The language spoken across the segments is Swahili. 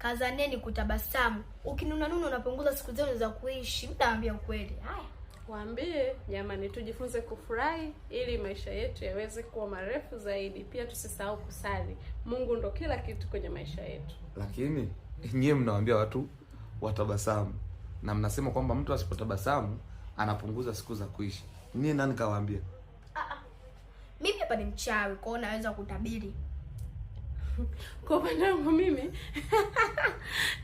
kazaneni kutabasamu. Ukinuna unapunguza siku zenu za kuishi. Mtaambia ukweli. Haya. Waambie jamani, tujifunze kufurahi ili maisha yetu yaweze kuwa marefu zaidi. Pia tusisahau kusali. Mungu ndo kila kitu kwenye maisha yetu. Lakini nyie mnawaambia watu watabasamu na mnasema kwamba mtu asipotabasamu anapunguza siku za kuishi. Nyie nani kawaambia? Mimi hapa ni mchawi, kwa hiyo naweza kutabiri. Kwa upande wangu mimi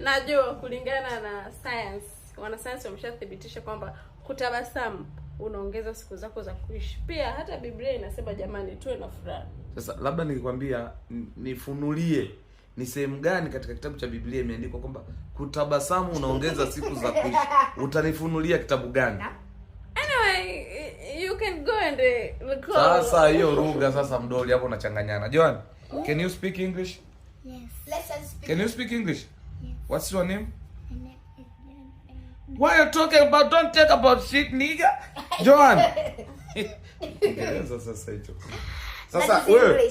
najua kulingana na science, wanasayansi wameshathibitisha kwamba kutabasamu unaongeza siku zako za kuishi. Pia hata Biblia inasema jamani, tuwe na furaha. Sasa labda nikikwambia nifunulie ni sehemu gani katika kitabu cha Biblia imeandikwa kwamba kutabasamu unaongeza siku za kuishi, utanifunulia kitabu gani? Anyway, you can go and look. Sasa hiyo lugha sasa mdoli hapo unachanganyana. Joan, can you speak English? Yes. Let's speak. Can you speak English? Yes. What's your name? My name is John. What are you talking about? Don't talk about shit, nigga. Joan. Sasa hicho. Sasa wewe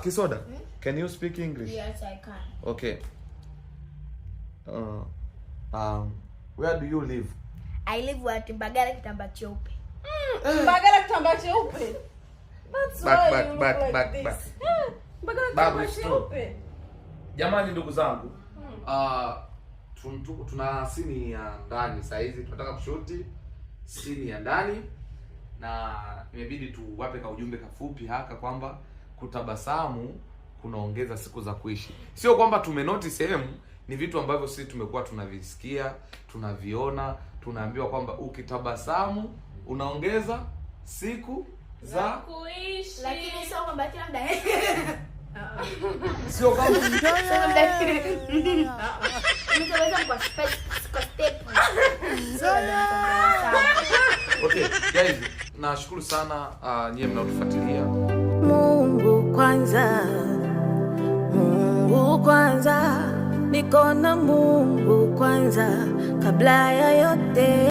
Kisoda, can you speak English? Yes, I can. Okay. Where do you live? I live at Mbagala Kitamba Cheupe. Mbagala Kitamba Cheupe. That's why Back, you look back, like back, this. back. Mbagala Babu, Kitamba it's true. Cheupe. Jamani ndugu zangu, tuna scene ya ndani saa hizi, tunataka kushuti scene ya ndani na imebidi tuwape ka ujumbe kafupi haka kwamba kutabasamu kunaongeza siku za kuishi. Sio kwamba tumenoti sehemu, ni vitu ambavyo sisi tumekuwa tunavisikia, tunaviona, tunaambiwa kwamba ukitabasamu unaongeza siku za kuishi. Lakini sio kwamba kila muda. Sio kama Unaweza kwa step. Okay, guys, nashukuru sana nyie mnaotufuatilia. Mungu kwanza, Mungu kwanza, niko na Mungu kwanza kabla ya yote.